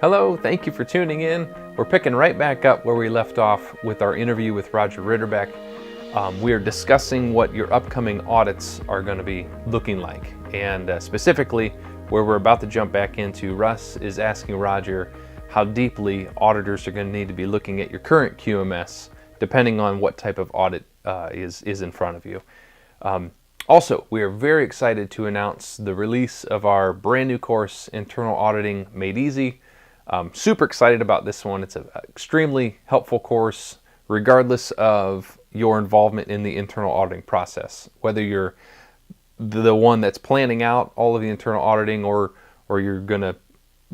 Hello, thank you for tuning in. We're picking right back up where we left off with our interview with Roger Ritterbeck. We are discussing what your upcoming audits are going to be looking like. And specifically, where we're about to jump back into, Russ is asking Roger how deeply auditors are going to need to be looking at your current QMS, depending on what type of audit is in front of you. Also, we are very excited to announce the release of our brand new course, Internal Auditing Made Easy. Super excited about this one. It's an extremely helpful course, regardless of your involvement in the internal auditing process. Whether you're the one that's planning out all of the internal auditing, or you're going to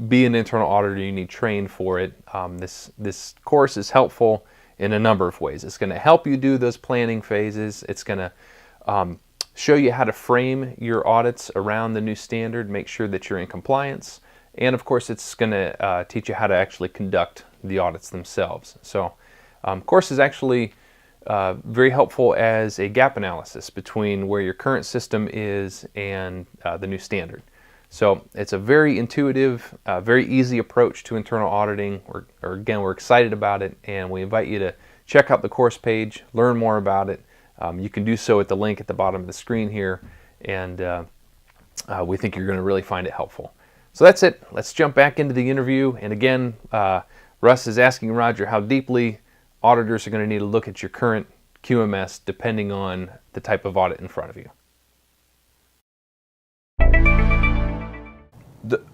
be an internal auditor, you need trained for it. This course is helpful in a number of ways. It's going to help you do those planning phases. It's going to show you how to frame your audits around the new standard, make sure that you're in compliance. And of course, it's going to teach you how to actually conduct the audits themselves. So, course is actually very helpful as a gap analysis between where your current system is and the new standard. So it's a very intuitive, very easy approach to internal auditing. We're excited about it, and we invite you to check out the course page, learn more about it. You can do so at the link at the bottom of the screen here, and we think you're going to really find it helpful. So that's it. Let's jump back into the interview. And again, Russ is asking Roger how deeply auditors are going to need to look at your current QMS depending on the type of audit in front of you.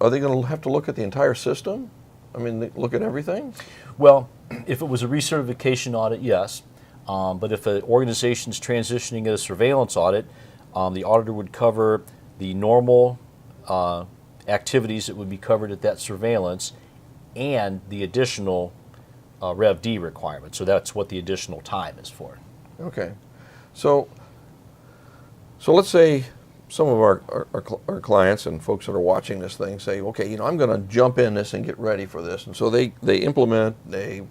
Are they going to have to look at the entire system? I mean, look at everything? Well, if it was a recertification audit, yes. But if an organization is transitioning to a surveillance audit, the auditor would cover the normal activities that would be covered at that surveillance and the additional Rev D requirement. So that's what the additional time is for. Okay. So let's say some of our clients and folks that are watching this thing say, okay, I'm going to jump in this and get ready for this. And so they implement a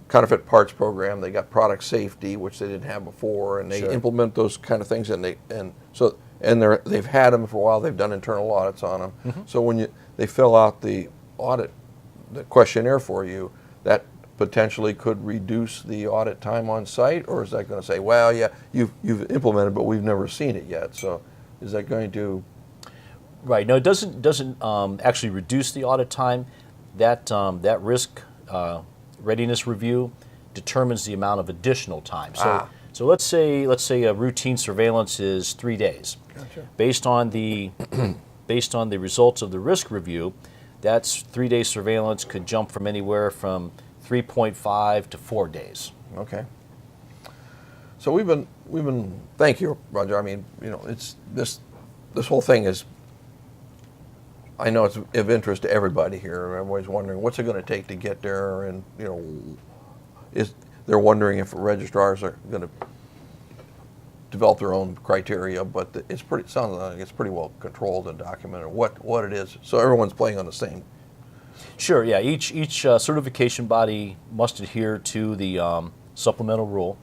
counterfeit parts program. They got product safety, which they didn't have before, and they Sure. implement those kind of things. And they've had them for a while. They've done internal audits on them. Mm-hmm. So when they fill out the questionnaire for you, that potentially could reduce the audit time on site, or is that going to say, well, yeah, you've implemented, but we've never seen it yet? So is that going to? Right. No, it doesn't actually reduce the audit time. That risk readiness review determines the amount of additional time. So let's say a routine surveillance is 3 days. Gotcha. Based on the results of the risk review, that's 3 day surveillance could jump from anywhere from 3.5 to 4 days. Okay. So we've been. Thank you, Roger. I mean, it's this whole thing is. I know it's of interest to everybody here. Everybody's wondering what's it going to take to get there, and they're wondering if registrars are going to develop their own criteria. But it sounds like it's pretty well controlled and documented what it is. So everyone's playing on the same. Sure. Yeah. Each certification body must adhere to the supplemental rule,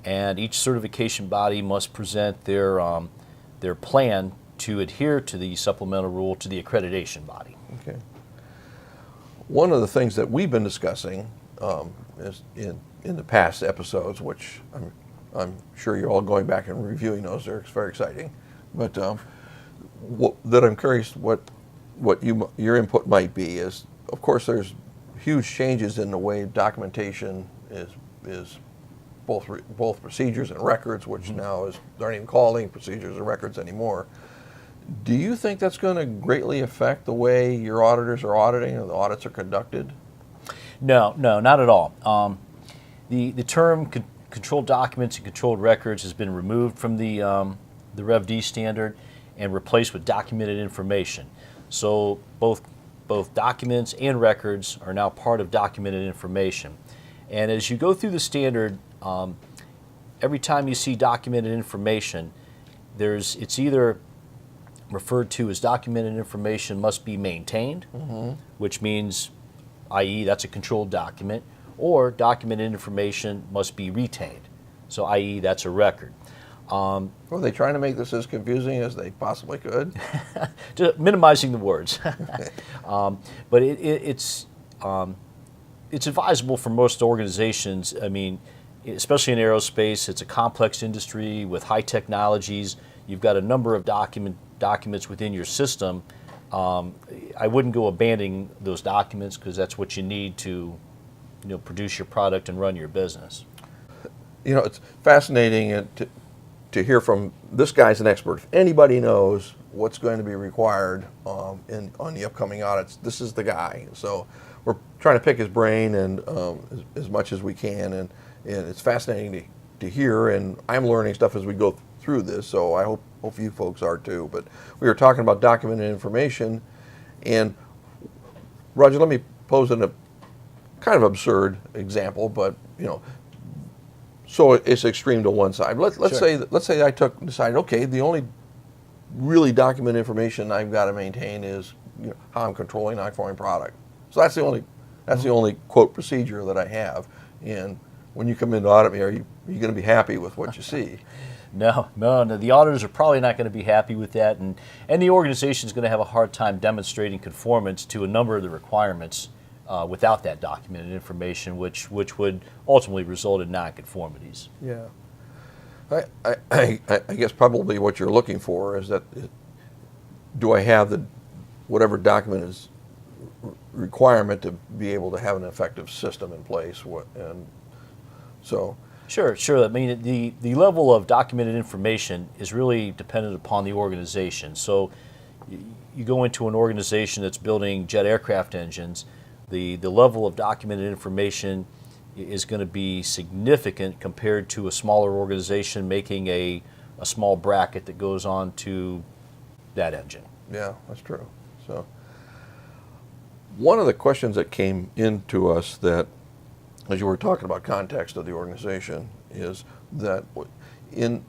and each certification body must present their plan to adhere to the supplemental rule to the accreditation body. Okay. One of the things that we've been discussing is in the past episodes, which I'm sure you're all going back and reviewing those. They're very exciting, but that I'm curious what your input might be is, of course, there's huge changes in the way documentation is both procedures and records, which mm-hmm. now aren't even calling procedures and records anymore. Do you think that's going to greatly affect the way your auditors are auditing or the audits are conducted? No, not at all. The term controlled documents and controlled records has been removed from the Rev D standard and replaced with documented information. So both documents and records are now part of documented information. And as you go through the standard, every time you see documented information, it's either referred to as documented information must be maintained, mm-hmm. which means, i.e., that's a controlled document, or documented information must be retained, so i.e., that's a record. Were they trying to make this as confusing as they possibly could? Just minimizing the words. But it's advisable for most organizations. I mean, especially in aerospace, it's a complex industry with high technologies. You've got a number of documents within your system. I wouldn't go abandoning those documents because that's what you need to, produce your product and run your business. It's fascinating to hear from this guy's an expert. If anybody knows what's going to be required on the upcoming audits, this is the guy. So we're trying to pick his brain and as much as we can, and it's fascinating to hear. And I'm learning stuff as we go through this. So I hope you folks are too. But we were talking about documented information, and Roger, let me pose a kind of absurd example, but so it's extreme to one side. Let's Sure. say I decided, okay, the only really documented information I've got to maintain is how I'm controlling non-conforming product. So that's the only quote procedure that I have. And when you come in to audit me, are you going to be happy with what you see? No. The auditors are probably not going to be happy with that, and the organization is going to have a hard time demonstrating conformance to a number of the requirements without that documented information, which would ultimately result in non-conformities. Yeah. I guess probably what you're looking for is that, do I have whatever document is requirement to be able to have an effective system in place? And so. Sure. I mean, the level of documented information is really dependent upon the organization. So you go into an organization that's building jet aircraft engines, the level of documented information is going to be significant compared to a smaller organization making a small bracket that goes on to that engine. Yeah, that's true. So one of the questions that came into us that, as you were talking about context of the organization, is that in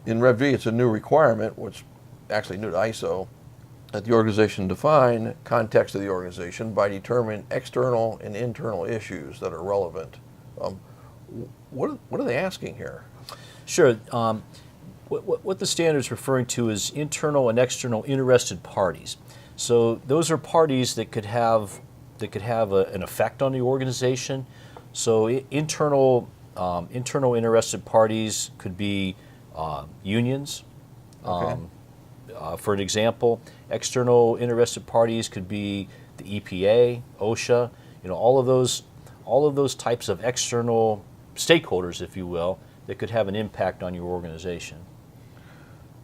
Rev D it's a new requirement, which actually new to ISO, that the organization define context of the organization by determining external and internal issues that are relevant. What are they asking here? Sure. What the standard is referring to is internal and external interested parties. So those are parties that could have an effect on the organization. So internal interested parties could be unions. Okay. For an example, external interested parties could be the EPA, OSHA. All of those types of external stakeholders, if you will, that could have an impact on your organization.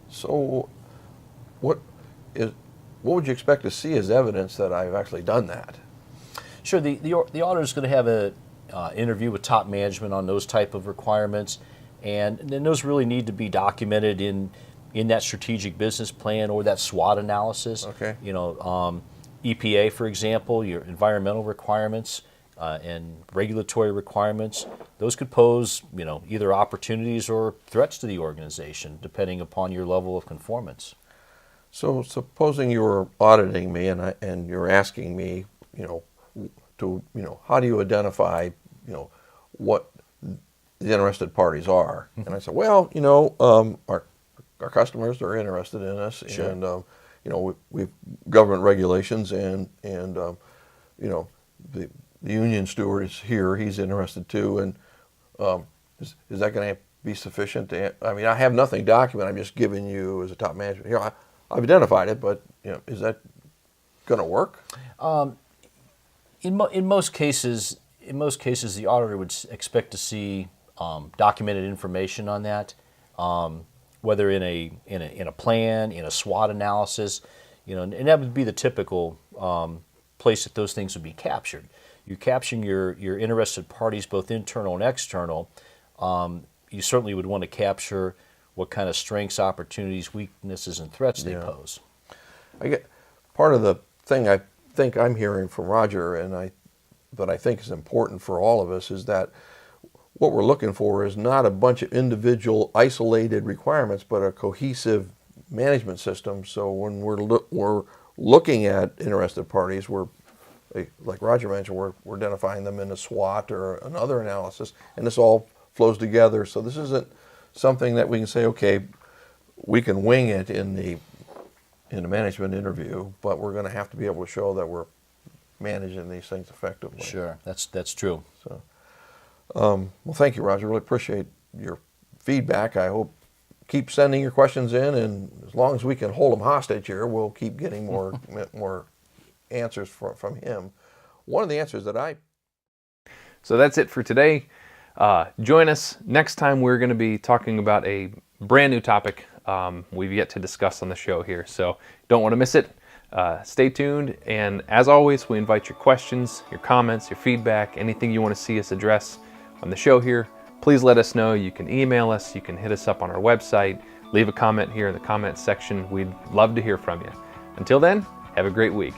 So what would you expect to see as evidence that I've actually done that? Sure. The auditor is going to have an interview with top management on those type of requirements, and then those really need to be documented in that strategic business plan or that SWOT analysis. Okay. EPA, for example, your environmental requirements and regulatory requirements, those could pose, either opportunities or threats to the organization, depending upon your level of conformance. So supposing you were auditing me and you're asking me, how do you identify, what the interested parties are? And I said, well, our customers are interested in us, Sure. and we've government regulations, and the union steward is here; he's interested too. And is that going to be sufficient? I have nothing documented. I'm just giving you as a top management. I've identified it, but is that going to work? In most cases, the auditor would expect to see documented information on that. Whether in a plan, in a SWOT analysis, and that would be the typical place that those things would be captured. You're capturing your interested parties, both internal and external. You certainly would want to capture what kind of strengths, opportunities, weaknesses, and threats they pose. I get part of the thing I think I'm hearing from Roger, but I think is important for all of us, is that what we're looking for is not a bunch of individual isolated requirements, but a cohesive management system. So when we're looking at interested parties, like Roger mentioned, we're identifying them in a SWOT or another analysis, and this all flows together. So this isn't something that we can say, okay, we can wing it in the management interview, but we're going to have to be able to show that we're managing these things effectively. Sure, that's true. So, well, thank you, Roger. Really appreciate your feedback. I hope keep sending your questions in, and as long as we can hold them hostage here, we'll keep getting more more answers from him. One of the answers that So that's it for today. Join us next time. We're going to be talking about a brand new topic we've yet to discuss on the show here. So don't want to miss it. Stay tuned. And as always, we invite your questions, your comments, your feedback, anything you want to see us address on the show here. Please let us know. You can email us. You can hit us up on our website. Leave a comment here in the comments section. We'd love to hear from you. Until then, have a great week.